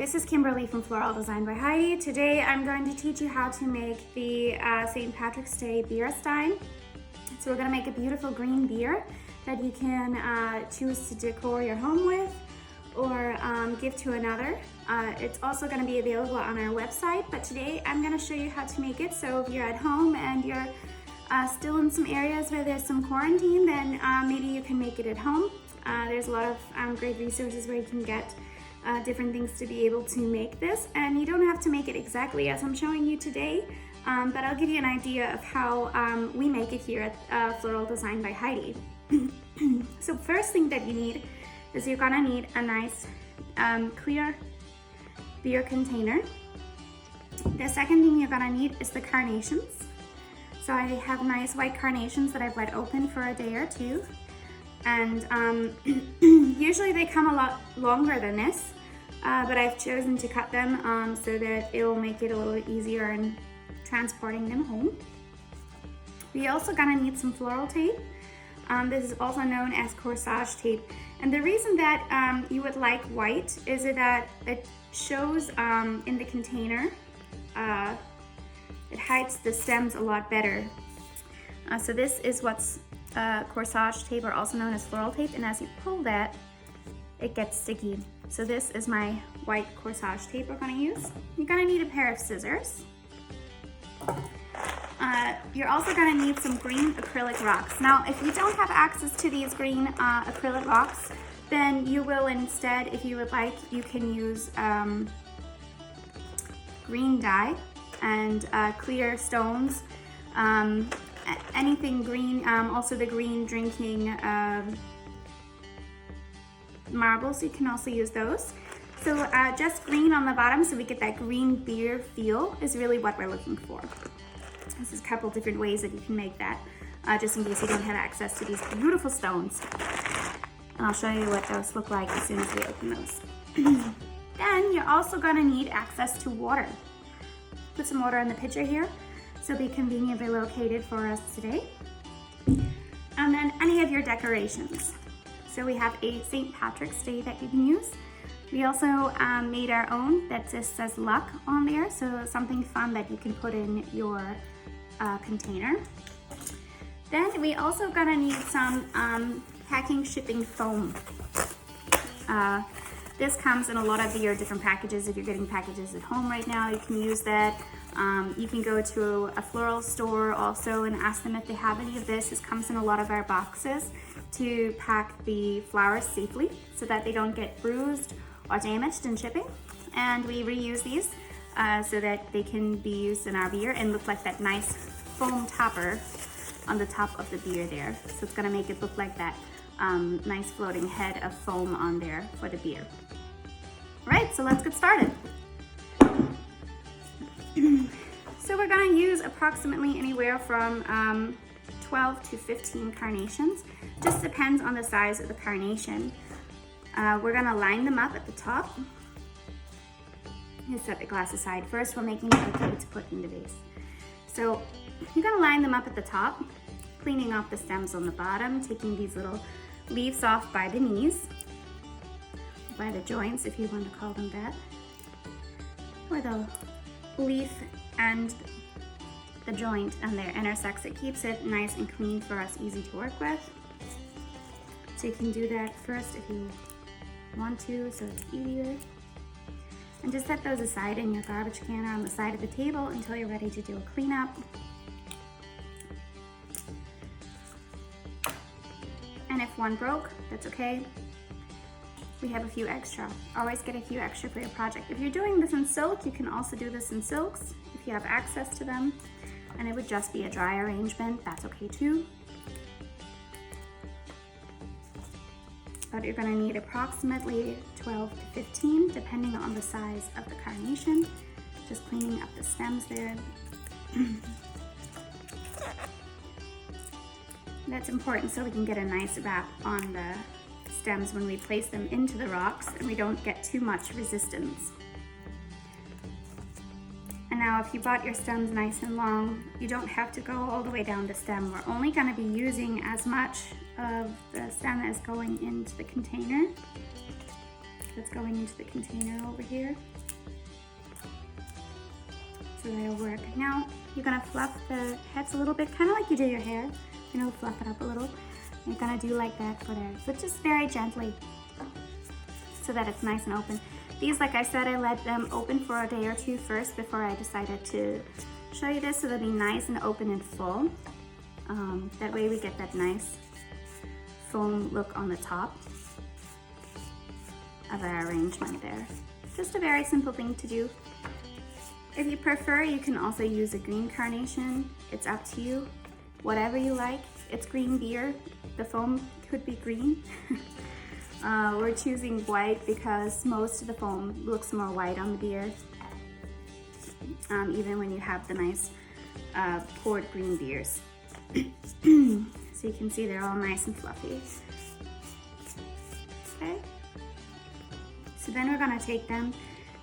this is Kimberly from Floral Design by Heidi. Today I'm going to teach you how to make the St. Patrick's Day beer Stein. So we're going to make a beautiful green beer that you can choose to decor your home with or give to another. It's also going to be available on our website, but today I'm going to show you how to make it. So if you're at home and you're still in some areas where there's some quarantine, then maybe you can make it at home. There's a lot of great resources where you can get different things to be able to make this, and you don't have to make it exactly as I'm showing you today, but I'll give you an idea of how we make it here at Floral Design by Heidi. So first thing that you need is you're gonna need a nice clear beer container. The second thing you're gonna need is the carnations. So I have nice white carnations that I've let open for a day or two. And usually they come a lot longer than this, but I've chosen to cut them so that it will make it a little easier in transporting them home. We also gonna need some floral tape. This is also known as corsage tape. And the reason that you would like white is that it shows in the container, it hides the stems a lot better. So this is what's corsage tape, or also known as floral tape, and as you pull that, it gets sticky. So this is my white corsage tape we're going to use. You're going to need a pair of scissors. You're also going to need some green acrylic rocks. Now, if you don't have access to these green acrylic rocks, then you will instead, if you would like, you can use green dye and clear stones. Anything green, also the green drinking marbles, you can also use those. So just green on the bottom so we get that green beer feel is really what we're looking for. There's a couple different ways that you can make that, just in case you don't have access to these beautiful stones. And I'll show you what those look like as soon as we open those. Then you're also gonna need access to water. Put some water in the pitcher here, so be conveniently located for us today. And then any of your decorations. So we have a St. Patrick's Day that you can use. We also made our own that just says luck on there, so something fun that you can put in your container. Then we also gonna need some packing shipping foam. This comes in a lot of your different packages. If you're getting packages at home right now, you can use that. You can go to a floral store also and ask them if they have any of this. This comes in a lot of our boxes to pack the flowers safely so that they don't get bruised or damaged in shipping. And we reuse these so that they can be used in our beer and look like that nice foam topper on the top of the beer there. So it's gonna make it look like that nice floating head of foam on there for the beer. All right, so let's get started. So we're gonna use approximately anywhere from 12 to 15 carnations. Just depends on the size of the carnation. We're gonna line them up at the top. Let's set the glass aside. First, we're making it okay to put in the vase. So you're gonna line them up at the top, cleaning off the stems on the bottom, taking these little leaves off by the knees, by the joints, if you want to call them that, where the leaf and the joint and their intersects. It keeps it nice and clean for us, easy to work with. So you can do that first if you want to, so it's easier. And just set those aside in your garbage can or on the side of the table until you're ready to do a cleanup. And if one broke, that's okay. We have a few extra. Always get a few extra for your project. If you're doing this in silk, you can also do this in silks if you have access to them. And it would just be a dry arrangement, that's okay too. But you're gonna need approximately 12 to 15, depending on the size of the carnation. Just cleaning up the stems there. That's important so we can get a nice wrap on the stems when we place them into the rocks and we don't get too much resistance. And now if you bought your stems nice and long, you don't have to go all the way down the stem. We're only going to be using as much of the stem as going into the container. That's going into the container over here. so that'll work. Now you're gonna fluff the heads a little bit, kind of like you do your hair. Fluff it up a little. You're gonna do like that for there. So just very gently so that it's nice and open. These, like I said, I let them open for a day or two first before I decided to show you this, so they'll be nice and open and full. That way we get that nice foam look on the top of our arrangement there. Just a very simple thing to do. If you prefer, you can also use a green carnation. It's up to you. Whatever you like. It's green beer. The foam could be green. We're choosing white because most of the foam looks more white on the beer. Even when you have the nice poured green beers. So you can see they're all nice and fluffy. Okay. So then we're gonna take them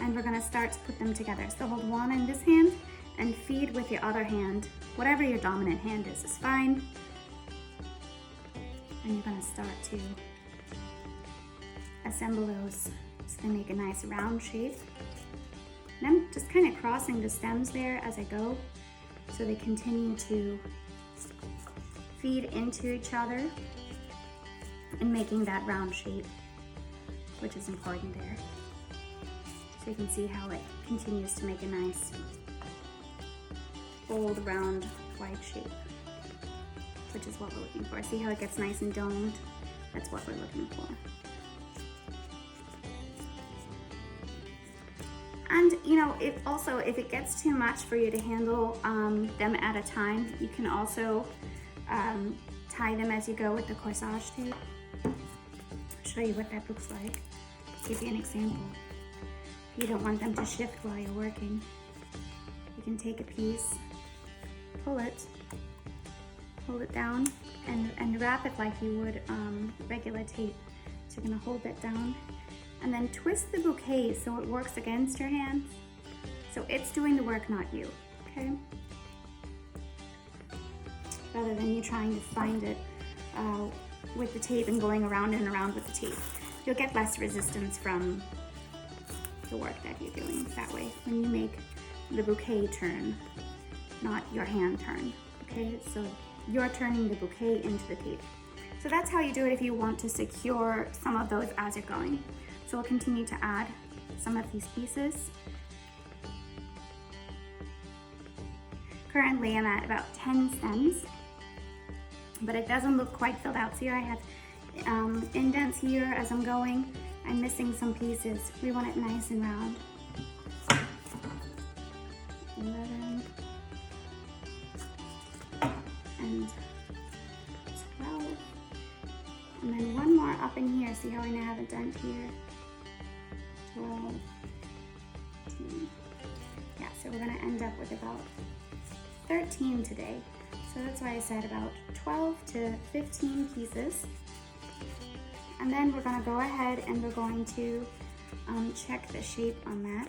and we're gonna start to put them together. So hold one in this hand and feed with your other hand. Whatever your dominant hand is fine. And you're gonna start to assemble those so they make a nice round shape. And I'm just kind of crossing the stems there as I go so they continue to feed into each other and making that round shape, which is important there. So you can see how it continues to make a nice bold round white shape, which is what we're looking for. See how it gets nice and domed? That's what we're looking for. And if it gets too much for you to handle them at a time, you can also tie them as you go with the corsage tape. I'll show you what that looks like. Give you an example. If you don't want them to shift while you're working, you can take a piece, pull it down, and wrap it like you would regular tape. So you're gonna hold that down and then twist the bouquet so it works against your hands. So it's doing the work, not you, okay? Rather than you trying to find it with the tape and going around and around with the tape. You'll get less resistance from the work that you're doing that way when you make the bouquet turn, not your hand turn, okay? So you're turning the bouquet into the tape. So that's how you do it if you want to secure some of those as you're going. So we'll continue to add some of these pieces. Currently I'm at about 10 stems, but it doesn't look quite filled out. See, I have indents here as I'm going. I'm missing some pieces. We want it nice and round. 11 and 12. And then one more up in here. See how I now have a dent here? 12, 13. Yeah, so we're gonna end up with about 13 today. So that's why I said about 12 to 15 pieces. And then we're gonna go ahead and we're going to check the shape on that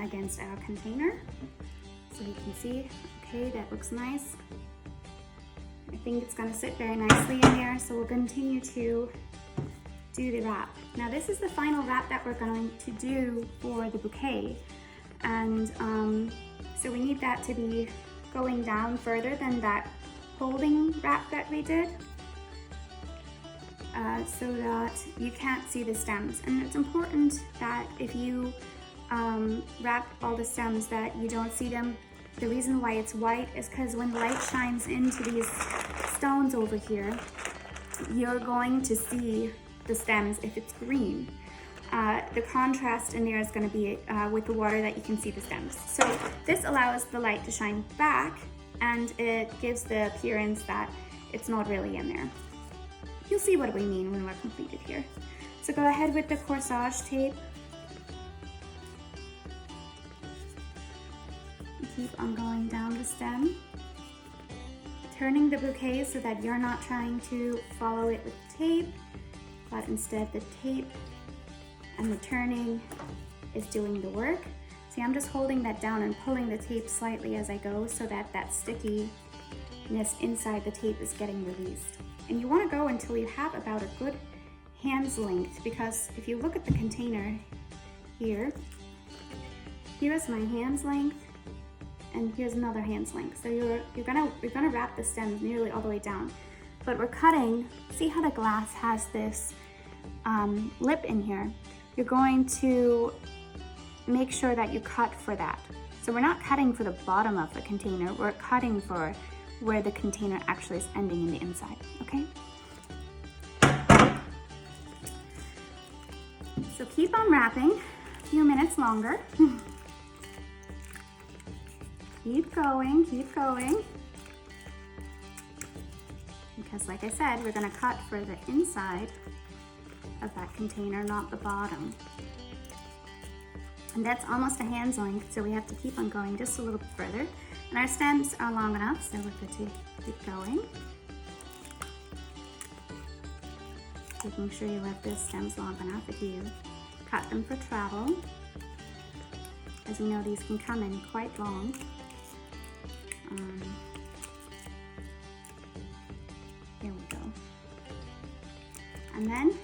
against our container. So you can see, okay, that looks nice. I think it's gonna sit very nicely in there, so we'll continue to do the wrap. Now this is the final wrap that we're going to do for the bouquet. And so we need that to be going down further than that holding wrap that we did, so that you can't see the stems. And it's important that if you wrap all the stems that you don't see them. The reason why it's white is because when light shines into these stones over here, you're going to see the stems if it's green. The contrast in there is going to be with the water that you can see the stems. So this allows the light to shine back, and it gives the appearance that it's not really in there. You'll see what we mean when we're completed here. So go ahead with the corsage tape. Keep on going down the stem, turning the bouquet so that you're not trying to follow it with tape, but instead the tape and the turning is doing the work. See, I'm just holding that down and pulling the tape slightly as I go so that that stickiness inside the tape is getting released. And you want to go until you have about a good hand's length, because if you look at the container here, here's my hand's length, and here's another hand's length. So you're gonna wrap the stems nearly all the way down. But we're cutting, see how the glass has this lip in here? You're going to make sure that you cut for that. So we're not cutting for the bottom of the container, we're cutting for where the container actually is ending in the inside, okay? So keep on wrapping a few minutes longer. Keep going, keep going. Because like I said, we're gonna cut for the inside of that container, not the bottom. And that's almost a hand's length, so we have to keep on going just a little bit further. And our stems are long enough, so we're good to keep going. Making sure you let the stems long enough if you cut them for travel. As you know, these can come in quite long. Here we go. And then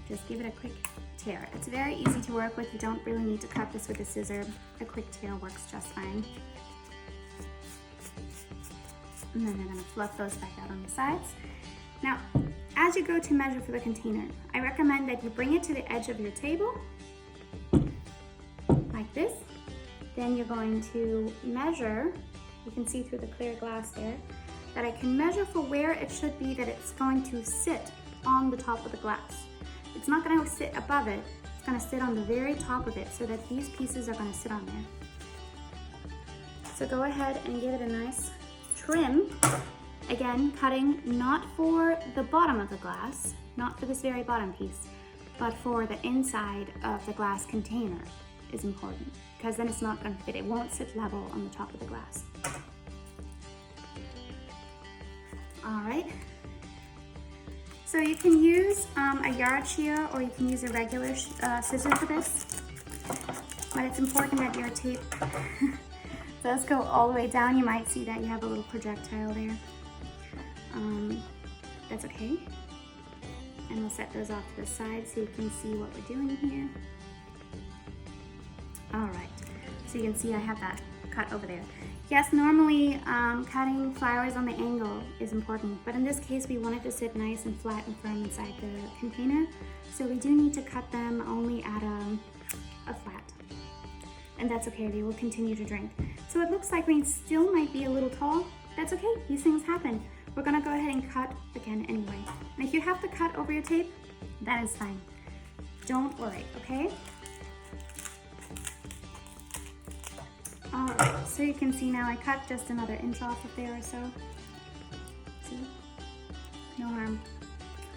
just give it a quick tear. It's very easy to work with. You don't really need to cut this with a scissor. A quick tear works just fine. And then I'm going to fluff those back out on the sides. Now, as you go to measure for the container, I recommend that you bring it to the edge of your table, like this. Then you're going to measure, you can see through the clear glass there, that I can measure for where it should be that it's going to sit on the top of the glass. It's not going to sit above it, it's going to sit on the very top of it so that these pieces are going to sit on there. So go ahead and give it a nice trim. Again, cutting not for the bottom of the glass, not for this very bottom piece, but for the inside of the glass container is important, because then it's not going to fit. It won't sit level on the top of the glass. All right. So you can use a yard shear, or you can use a regular scissor for this, but it's important that your tape does go all the way down. You might see that you have a little projectile there. That's okay. And we'll set those off to the side so you can see what we're doing here. All right, so you can see I have that cut over there. Yes, normally cutting flowers on the angle is important, but in this case we want it to sit nice and flat and firm inside the container, so we do need to cut them only at a flat. And that's okay, they will continue to drink. So it looks like we still might be a little tall. That's okay, these things happen. We're gonna go ahead and cut again anyway. And if you have to cut over your tape, that is fine. Don't worry, okay? All right, so you can see now I cut just another inch off of there or so. See? No harm,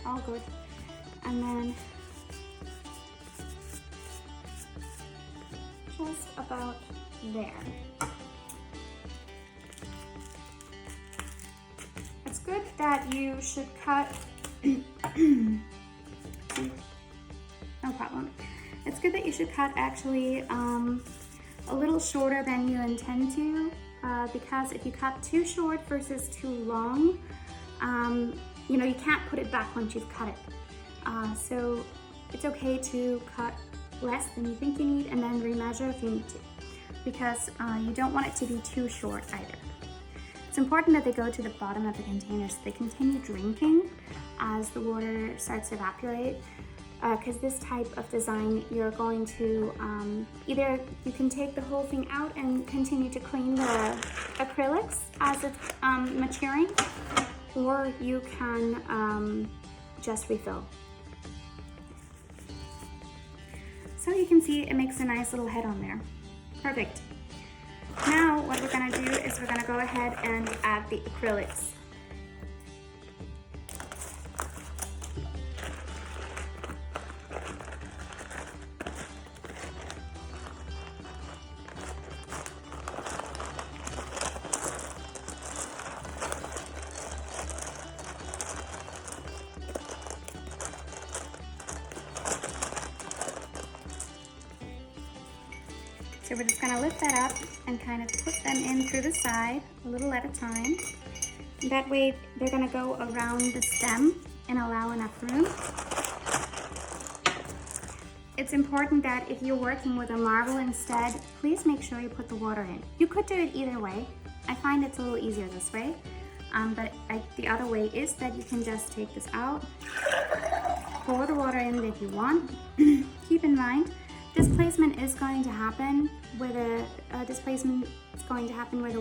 all good. And then just about there. It's good that you should cut, no problem. It's good that you should cut actually a little shorter than you intend to, because if you cut too short versus too long, you know, you can't put it back once you've cut it. So it's okay to cut less than you think you need and then remeasure if you need to, because you don't want it to be too short either. It's important that they go to the bottom of the container so they continue drinking as the water starts to evaporate. Because this type of design, you're going to either you can take the whole thing out and continue to clean the acrylics as it's maturing, or you can just refill. So you can see it makes a nice little head on there. Perfect. Now what we're going to do is we're going to go ahead and add the acrylics. So we're just going to lift that up and kind of put them in through the side, a little at a time. That way they're going to go around the stem and allow enough room. it's important that if you're working with a marble instead, please make sure you put the water in. You could do it either way. I find it's a little easier this way, but the other way is that you can just take this out, pour the water in if you want. Keep in mind, displacement is going to happen where the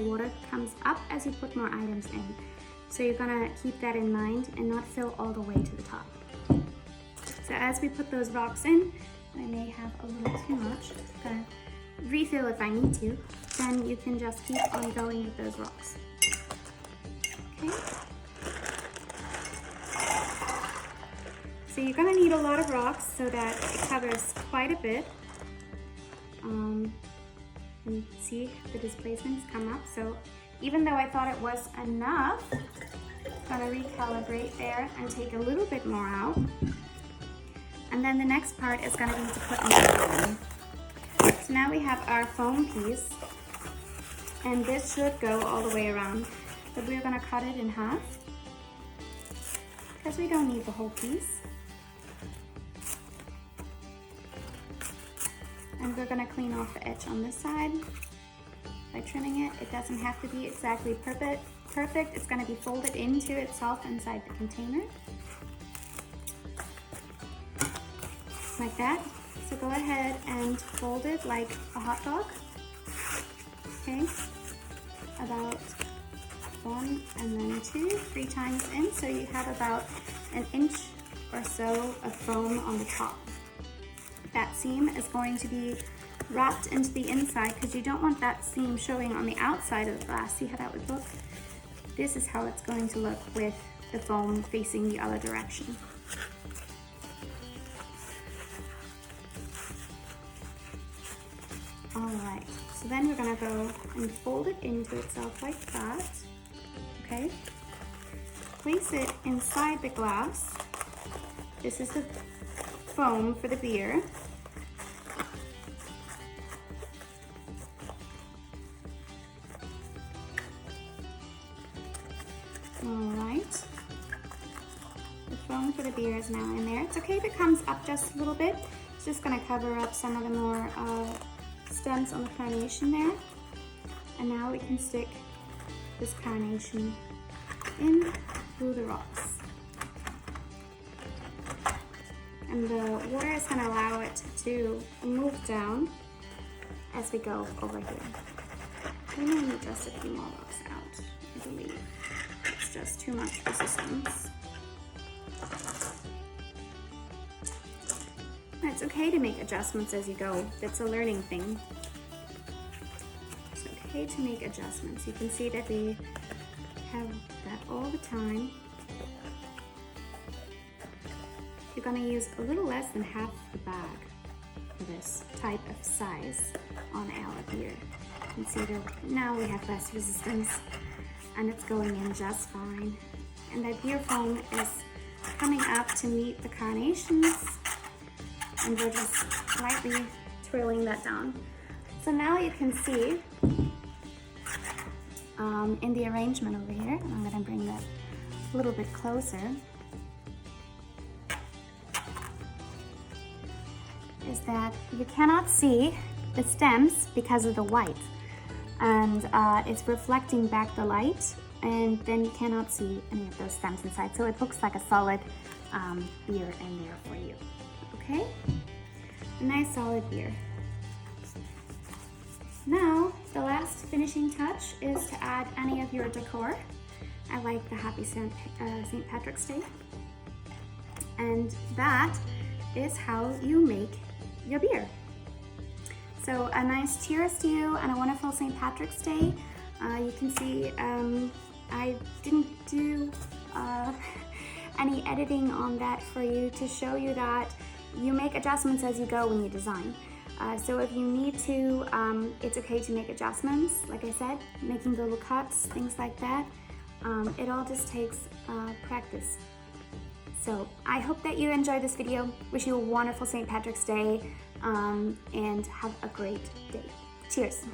water comes up as you put more items in. So you're gonna keep that in mind and not fill all the way to the top. So as we put those rocks in, I may have a little too much. I'm gonna refill if I need to. Then you can just keep on going with those rocks. Okay. So you're gonna need a lot of rocks so that it covers quite a bit. And see the displacements come up. So even though I thought it was enough, I'm gonna recalibrate there and take a little bit more out. And then the next part is gonna be to put in the foam. So now we have our foam piece, and this should go all the way around. But we're gonna cut it in half because we don't need the whole piece. And we're gonna clean off the edge on this side by trimming it. It doesn't have to be exactly perfect. It's gonna be folded into itself inside the container. Like that. So go ahead and fold it like a hot dog. Okay, about 1 and then 2, 3 times in, so you have about an inch or so of foam on the top. That seam is going to be wrapped into the inside because you don't want that seam showing on the outside of the glass. See how that would look? This is how it's going to look with the foam facing the other direction. Alright, so then we're going to go and fold it into itself like that. Okay? Place it inside the glass. This is the foam for the beer. Alright. The foam for the beer is now in there. It's okay if it comes up just a little bit. It's just going to cover up some of the more stems on the carnation there. And now we can stick this carnation in through the rocks. And the water is going to allow it to move down as we go over here. We may need just a few more rocks out, I believe. It's just too much resistance. It's okay to make adjustments as you go. It's a learning thing. It's okay to make adjustments. You can see that we have that all the time. You're going to use a little less than half the bag for this type of size on our beer. You can see that now we have less resistance and it's going in just fine. And that beer foam is coming up to meet the carnations, and we're just slightly twirling that down. So now you can see in the arrangement over here, I'm going to bring that a little bit closer, is that you cannot see the stems because of the white, and it's reflecting back the light, and then you cannot see any of those stems inside, so it looks like a solid beer in there for you. Okay, a nice solid beer. Now the last finishing touch is to add any of your decor. I like the Happy St. Patrick's Day, and that is how you make your beer. So a nice cheers to you and a wonderful St. Patrick's Day. You can see I didn't do any editing on that for you to show you that you make adjustments as you go when you design. So if you need to, it's okay to make adjustments. Like I said, making little cuts, things like that. It all just takes practice. So I hope that you enjoyed this video. Wish you a wonderful St. Patrick's Day and have a great day. Cheers.